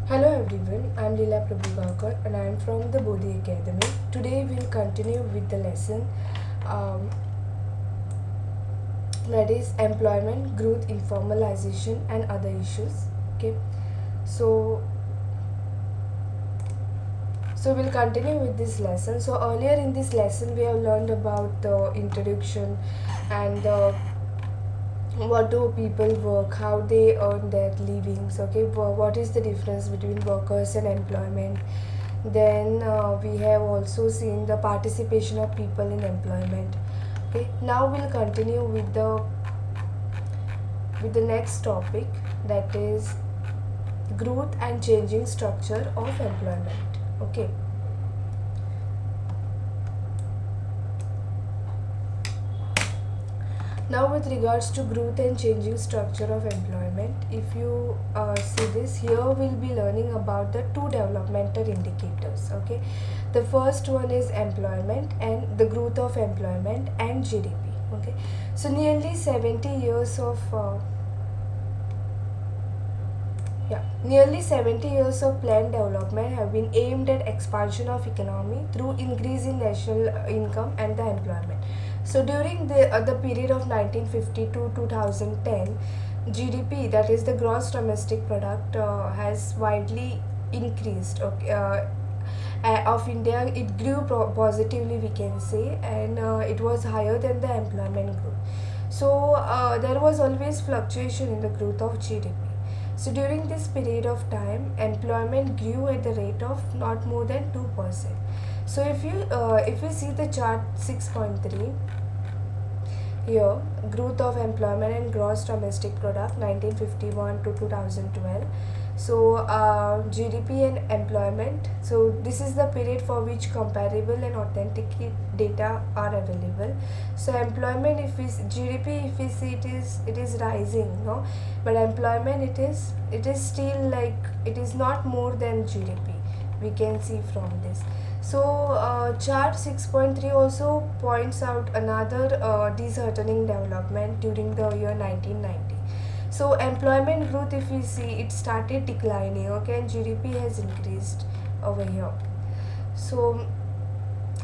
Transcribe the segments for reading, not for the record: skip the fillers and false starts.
Hello everyone, I'm Leela Prabhukar and I'm from the Bodhi Academy. Today we'll continue with the lesson um, that is employment, growth, informalization and other issues. Okay, so we'll continue with this lesson. So earlier in this lesson we have learned about the introduction and what do people work, how they earn their livings. Okay, what is the difference between workers and employment. Then we have also seen the participation of people in employment. Okay, now we'll continue with the next topic, that is growth and changing structure of employment. Okay, now with regards to growth and changing structure of employment, if you see this here, we'll be learning about the two developmental indicators. Okay, the first one is employment and the growth of employment and GDP. Okay, so nearly 70 years of planned development have been aimed at expansion of economy through increase in national income and the employment. So during the period of 1950 to 2010, GDP, that is the gross domestic product, has widely increased. Okay, of India, it grew positively, we can say, and it was higher than the employment growth. So there was always fluctuation in the growth of GDP. So during this period of time, employment grew at the rate of not more than 2%. So if you see the chart 6.3, here, growth of employment and gross domestic product 1951 to 2012. So GDP and employment. So this is the period for which comparable and authentic data are available. So employment, if we GDP, if we see, it is rising, no, but employment, it is still like it is not more than GDP. We can see from this. So chart 6.3 also points out another disheartening development during the year 1990. So employment growth, if we see, it started declining. Okay, and GDP has increased over here. So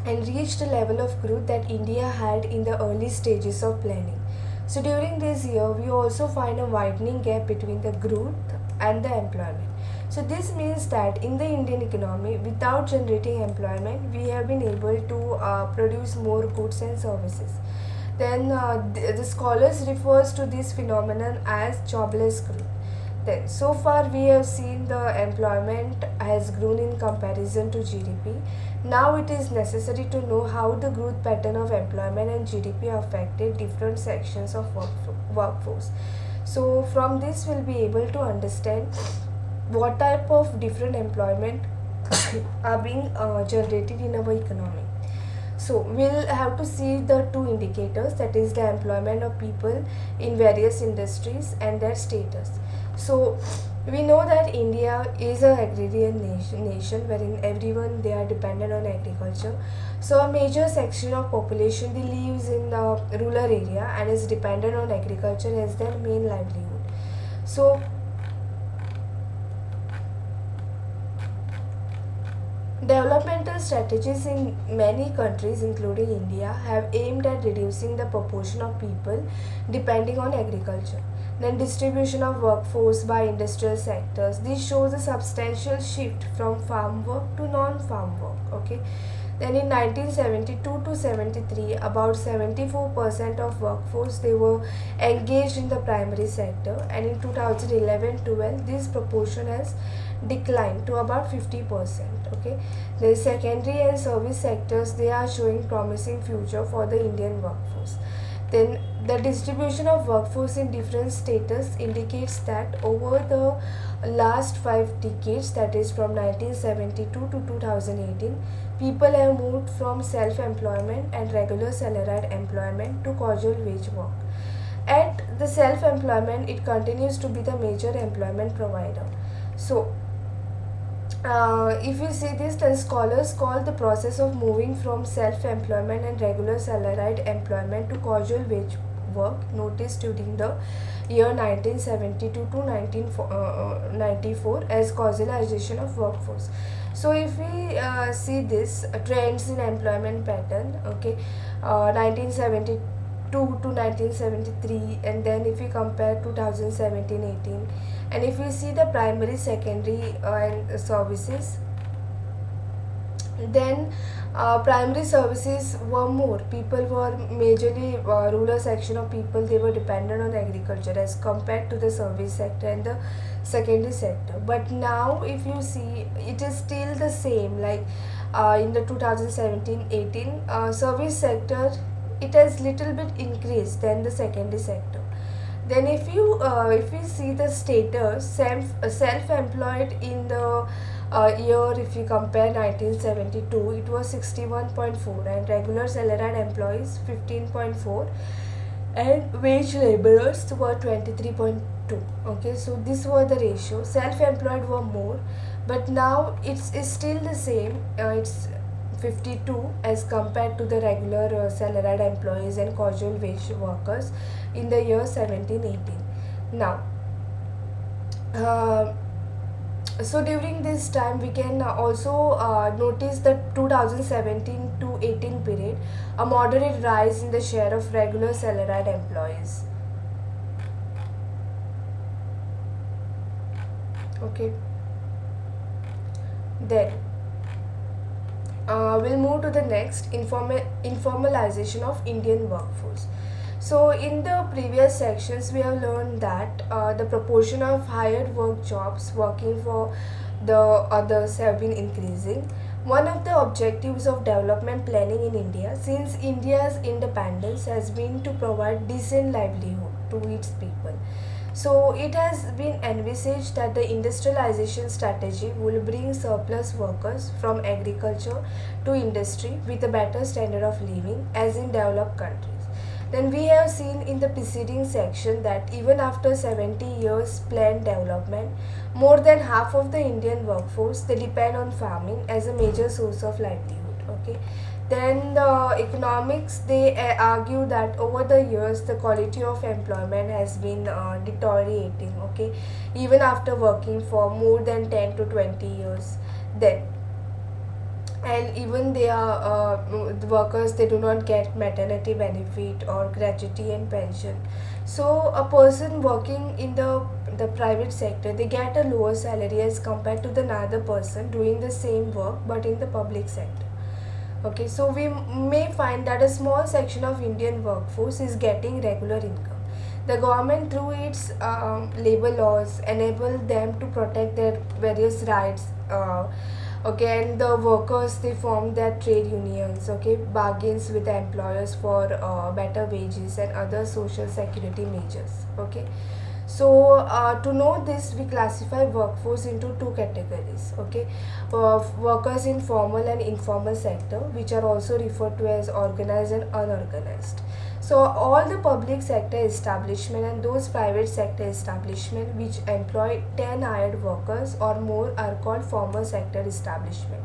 and reached a level of growth that India had in the early stages of planning. So during this year, we also find a widening gap between the growth and the employment. So this means that in the Indian economy, without generating employment, we have been able to produce more goods and services. Then the scholars refers to this phenomenon as jobless growth. Then so far we have seen the employment has grown in comparison to GDP. Now it is necessary to know how the growth pattern of employment and GDP affected different sections of workforce. So from this we'll be able to understand what type of different employment are being generated in our economy. So we'll have to see the two indicators, that is the employment of people in various industries and their status. So we know that India is a agrarian nation wherein everyone, they are dependent on agriculture. So a major section of population, they lives in the rural area and is dependent on agriculture as their main livelihood. So developmental strategies in many countries, including India, have aimed at reducing the proportion of people depending on agriculture. Then distribution of workforce by industrial sectors. This shows a substantial shift from farm work to non-farm work. Okay. Then in 1972 to 73, about 74% of workforce, they were engaged in the primary sector, and in 2011-12 this proportion has declined to about 50%. Okay, the secondary and service sectors, they are showing promising future for the Indian workforce. Then the distribution of workforce in different status indicates that over the last 5 decades, that is from 1972 to 2018, people have moved from self-employment and regular salaried employment to casual wage work. At the self-employment, it continues to be the major employment provider. So if you see this, the scholars call the process of moving from self-employment and regular salaried employment to casual wage work noticed during the year 1972 to 1994 as causalization of workforce. So if we see this trends in employment pattern, okay, 1972 to 1973, and then if we compare 2017-18, and if we see the primary, secondary and services, then primary services were more. People were majorly rural section of people, they were dependent on agriculture as compared to the service sector and the secondary sector. But now if you see, it is still the same, like in the 2017-18 service sector, it has little bit increased than the secondary sector. Then if we see the status self-employed in the year, if you compare 1972, it was 61.4, and regular salaried employees 15.4, and wage laborers were 23.2. Okay, so this were the ratio. Self-employed were more, but now it's still the same. It's 52 as compared to the regular salaried employees and casual wage workers in the year 17-18. Now, uh, so during this time we can also notice the 2017 to 18 period, a moderate rise in the share of regular salaried employees. Okay, then we'll move to the next, informalization of Indian workforce. So in the previous sections we have learned that the proportion of hired work jobs working for the others have been increasing. One of the objectives of development planning in India since India's independence has been to provide decent livelihood to its people. So it has been envisaged that the industrialization strategy will bring surplus workers from agriculture to industry with a better standard of living as in developed countries. Then we have seen in the preceding section that even after 70 years planned development, more than half of the Indian workforce they depend on farming as a major source of livelihood. Okay, then the economics they argue that over the years the quality of employment has been deteriorating. Okay, even after working for more than 10 to 20 years, then and even they are the workers, they do not get maternity benefit or gratuity and pension. So a person working in the private sector, they get a lower salary as compared to the another person doing the same work but in the public sector. Okay, so we may find that a small section of Indian workforce is getting regular income. The government, through its labor laws, enable them to protect their various rights. Okay, and the workers they form their trade unions. Okay, bargains with the employers for better wages and other social security measures. Okay, so to know this, we classify workforce into two categories. Okay, workers in formal and informal sector, which are also referred to as organized and unorganized. So all the public sector establishment and those private sector establishment which employ 10 hired workers or more are called formal sector establishment.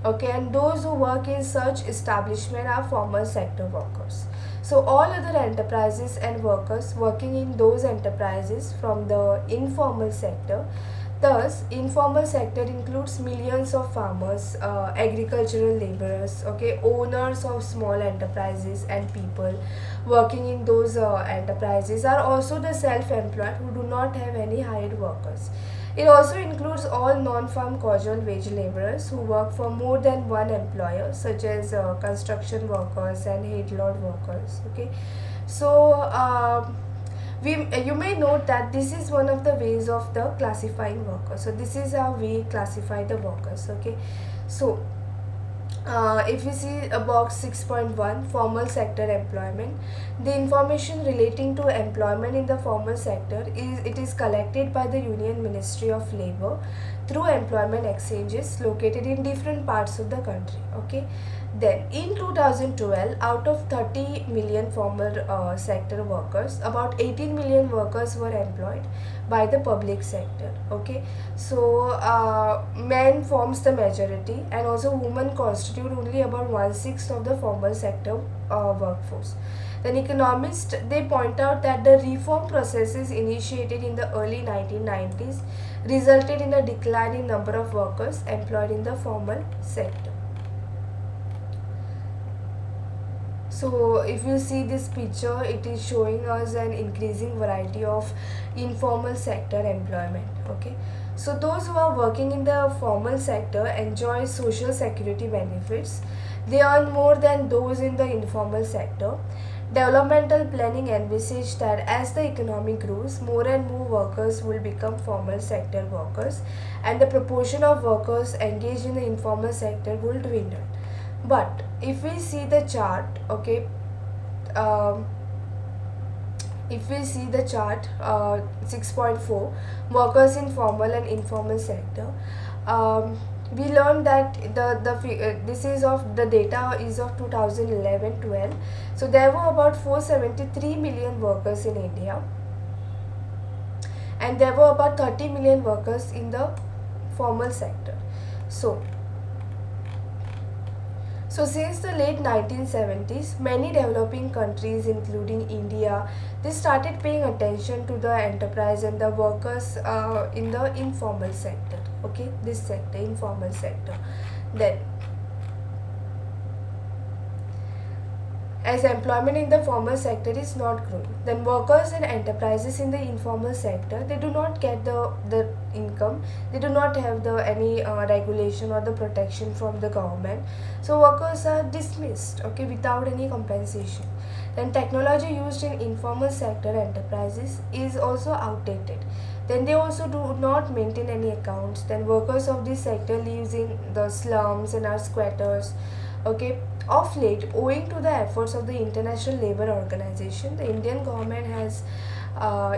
Okay, and those who work in such establishment are formal sector workers. So all other enterprises and workers working in those enterprises from the informal sector. Thus, informal sector includes millions of farmers, agricultural laborers, okay, owners of small enterprises, and people working in those enterprises are also the self-employed who do not have any hired workers. It also includes all non-farm casual wage laborers who work for more than one employer, such as construction workers and head load workers. Okay, so you may note that this is one of the ways of the classifying workers. So this is how we classify the workers. Okay, so if we see a box 6.1, formal sector employment, the information relating to employment in the formal sector is collected by the Union Ministry of Labour through employment exchanges located in different parts of the country. Okay, then in 2012, out of 30 million formal sector workers, about 18 million workers were employed by the public sector. Okay, so men forms the majority and also women constitute only about 1/6 of the formal sector workforce. Then economists, they point out that the reform processes initiated in the early 1990s resulted in a decline in number of workers employed in the formal sector. So if you see this picture, it is showing us an increasing variety of informal sector employment. Okay, so those who are working in the formal sector enjoy social security benefits. They earn more than those in the informal sector. Developmental planning envisaged that as the economy grows, more and more workers will become formal sector workers, and the proportion of workers engaged in the informal sector will dwindle. But if we see the chart, okay, um, if we see the chart 6.4, workers in formal and informal sector, we learned that this is of the data is of 2011-12. So there were about 473 million workers in India, and there were about 30 million workers in the formal sector. So so, since the late 1970s, many developing countries, including India, they started paying attention to the enterprise and the workers in the informal sector. Okay, this sector, informal sector. Then, as employment in the formal sector is not growing, then workers and enterprises in the informal sector, they do not get the income, they do not have the any regulation or the protection from the government. So workers are dismissed, okay, without any compensation. Then technology used in informal sector enterprises is also outdated. Then they also do not maintain any accounts. Then workers of this sector lives in the slums and are squatters. Okay, of late, owing to the efforts of the International Labour Organization, the Indian government has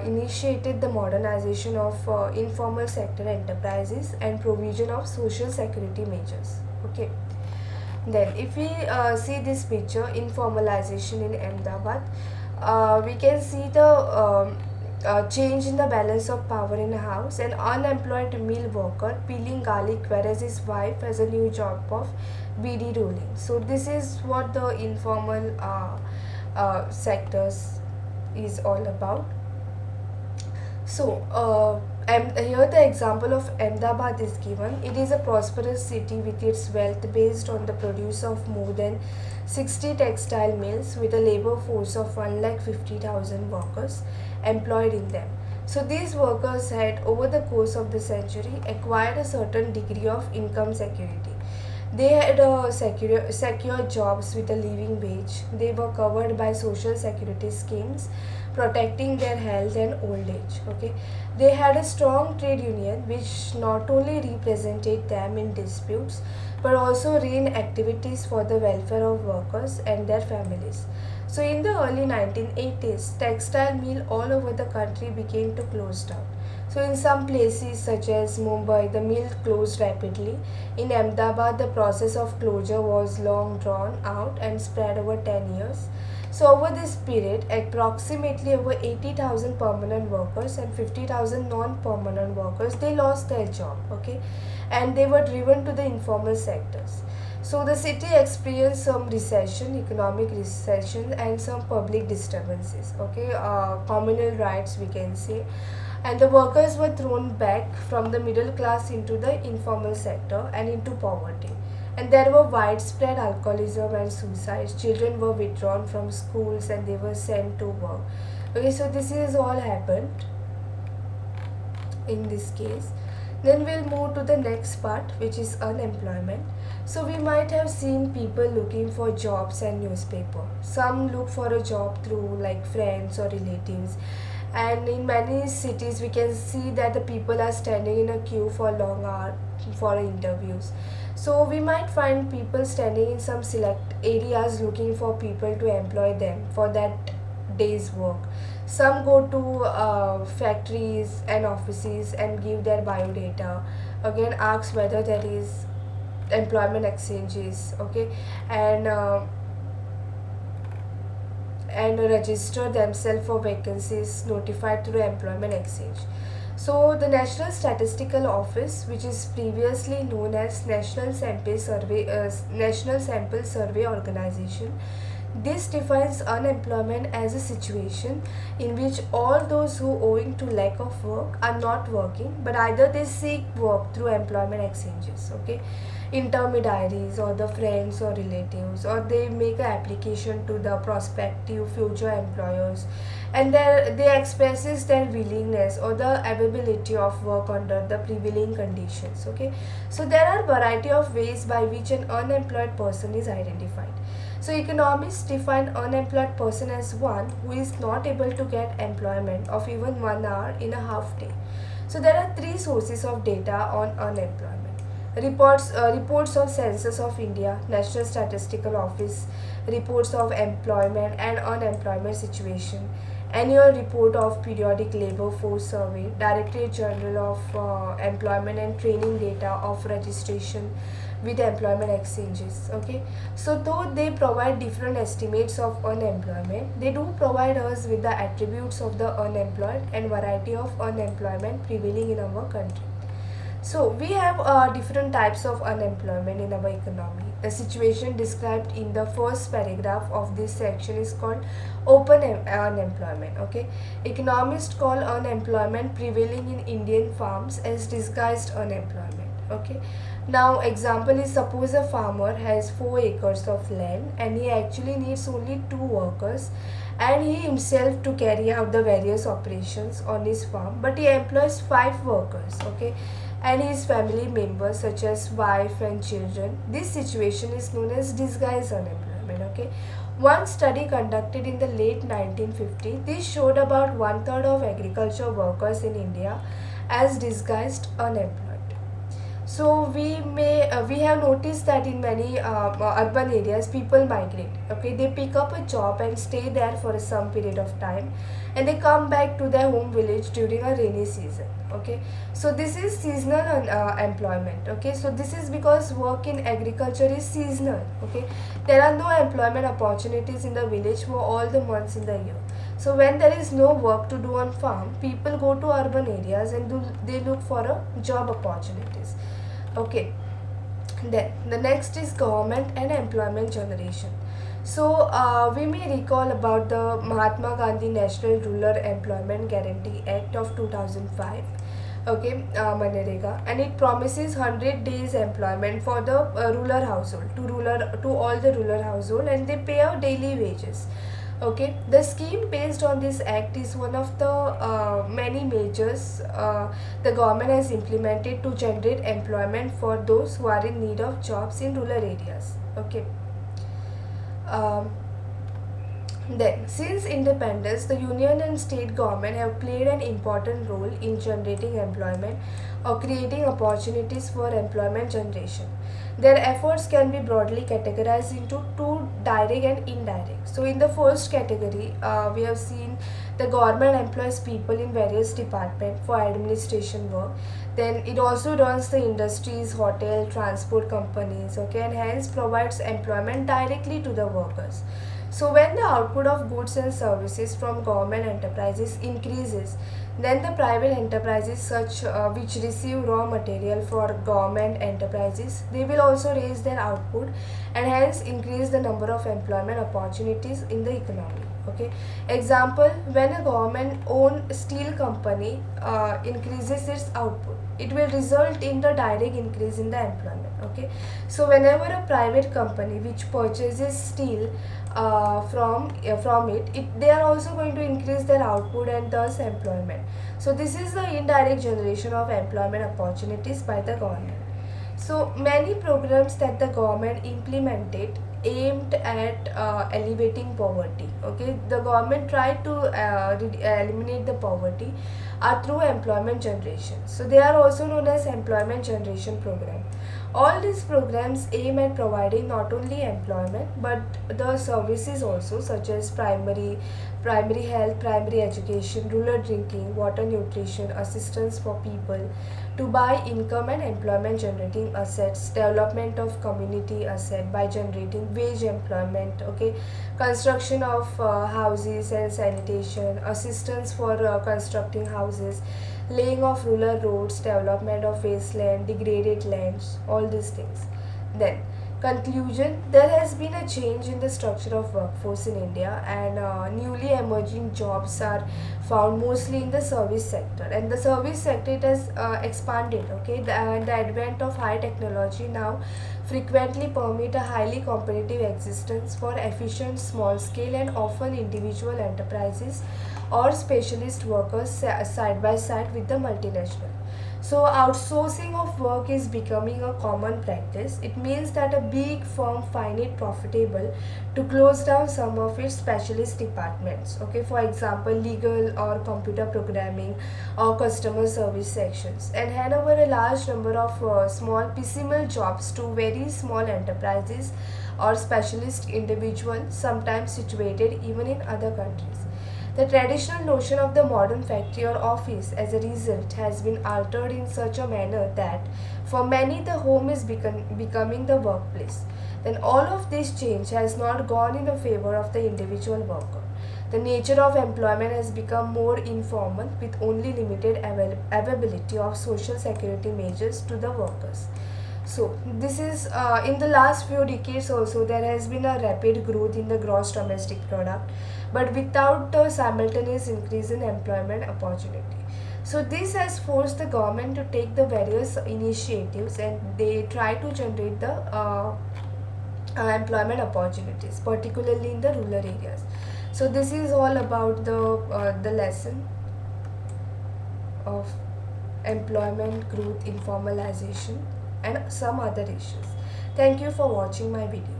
initiated the modernization of informal sector enterprises and provision of social security measures. Okay. Then, if we see this picture, informalization in Ahmedabad, we can see the change in the balance of power in a house. An unemployed mill worker peeling garlic, whereas his wife has a new job of BD rolling. So, this is what the informal sectors is all about. So, and here the example of Ahmedabad is given. It is a prosperous city with its wealth based on the produce of more than 60 textile mills with a labor force of 1,50,000 workers employed in them. So these workers had over the course of the century acquired a certain degree of income security. They had secure jobs with a living wage. They were covered by social security schemes protecting their health and old age. Okay, they had a strong trade union which not only represented them in disputes but also ran activities for the welfare of workers and their families. So in the early 1980s, textile mill all over the country began to close down. So in some places such as Mumbai, the mill closed rapidly. In Ahmedabad, the process of closure was long drawn out and spread over 10 years. So over this period, approximately over 80,000 permanent workers and 50,000 non-permanent workers, they lost their job, okay, and they were driven to the informal sectors. So the city experienced some recession, economic recession, and some public disturbances, okay, communal riots we can say, and the workers were thrown back from the middle class into the informal sector and into poverty. And there were widespread alcoholism and suicides. Children were withdrawn from schools and they were sent to work. Okay, so this is all happened in this case. Then we'll move to the next part, which is unemployment. So we might have seen people looking for jobs and newspaper. Some look for a job through like friends or relatives. And in many cities we can see that the people are standing in a queue for long hours for interviews. So we might find people standing in some select areas looking for people to employ them for that day's work. Some go to factories and offices and give their biodata. Again, ask whether there is employment exchanges, okay, and register themselves for vacancies notified through employment exchange. So the National Statistical Office, which is previously known as National Sample Survey Organization, This defines unemployment as a situation in which all those who, owing to lack of work, are not working, but either they seek work through employment exchanges, okay, intermediaries or the friends or relatives, or they make an application to the prospective future employers, and they expresses their willingness or the availability of work under the prevailing conditions, okay. So there are variety of ways by which an unemployed person is identified. So economists define unemployed person as one who is not able to get employment of even 1 hour in a half day. So there are three sources of data on unemployment. Reports of Census of India, National Statistical Office, reports of employment and unemployment situation, annual report of periodic labor force survey, Directorate General of Employment and Training data of registration with employment exchanges, okay. So though they provide different estimates of unemployment, they do provide us with the attributes of the unemployed and variety of unemployment prevailing in our country. So we have different types of unemployment in our economy. The situation described in the first paragraph of this section is called unemployment. Okay, economists call unemployment prevailing in Indian farms as disguised unemployment. Okay, now example is, suppose a farmer has 4 acres of land and he actually needs only 2 workers and he himself to carry out the various operations on his farm, but he employs 5 workers, okay, and his family members such as wife and children. This situation is known as disguised unemployment, okay. One study conducted in the late 1950s, this showed about one third of agriculture workers in India as disguised unemployed. So we have noticed that in many urban areas people migrate, okay, they pick up a job and stay there for some period of time and they come back to their home village during a rainy season, okay. So this is seasonal employment, okay. So this is because work in agriculture is seasonal, okay. There are no employment opportunities in the village for all the months in the year. So when there is no work to do on farm, people go to urban areas and they look for a job opportunities, okay. Then the next is government and employment generation. So we may recall about the Mahatma Gandhi National Rural Employment Guarantee Act of 2005, okay, Manrega, and it promises 100 days employment for the rural household, to all the rural household, and they pay out daily wages. Okay, the scheme based on this act is one of the many measures the government has implemented to generate employment for those who are in need of jobs in rural areas. Okay. Um, then, since independence, the union and state government have played an important role in generating employment or creating opportunities for employment generation. Their efforts can be broadly categorized into two, direct and indirect. So, in the first category, we have seen the government employs people in various departments for administration work. Then it also runs the industries, hotel, transport companies, okay, and hence provides employment directly to the workers. So when the output of goods and services from government enterprises increases, then the private enterprises such which receive raw material for government enterprises, they will also raise their output and hence increase the number of employment opportunities in the economy. Okay. Example, when a government owned steel company increases its output, it will result in the direct increase in the employment. Okay. So whenever a private company which purchases steel from it, they are also going to increase their output and thus employment. So this is the indirect generation of employment opportunities by the government. So many programs that the government implemented aimed at elevating poverty. Okay, the government tried to eliminate the poverty through employment generation. So they are also known as employment generation program. All these programs aim at providing not only employment but the services also, such as primary health, primary education, rural drinking, water, nutrition, assistance for people to buy income and employment generating assets, development of community asset by generating wage employment, okay, construction of houses and sanitation, assistance for constructing houses, laying of rural roads, development of wasteland, degraded lands, all these things. Then Conclusion: there has been a change in the structure of workforce in India, and newly emerging jobs are found mostly in the service sector. And the service sector, it has expanded. Okay, the advent of high technology now frequently permit a highly competitive existence for efficient, small scale, and often individual enterprises or specialist workers side by side with the multinational. So, outsourcing of work is becoming a common practice. It means that a big firm find it profitable to close down some of its specialist departments. Okay, for example, legal or computer programming or customer service sections, and hand over a large number of small piecemeal jobs to very small enterprises or specialist individuals, sometimes situated even in other countries. The traditional notion of the modern factory or office, as a result, has been altered in such a manner that for many the home is becoming the workplace. Then all of this change has not gone in the favor of the individual worker. The nature of employment has become more informal with only limited availability of social security measures to the workers. So this is in the last few decades also there has been a rapid growth in the gross domestic product, but without a simultaneous increase in employment opportunity. So this has forced the government to take the various initiatives, and they try to generate the employment opportunities, particularly in the rural areas. So this is all about the lesson of employment growth, informalization, and some other issues. Thank you for watching my video.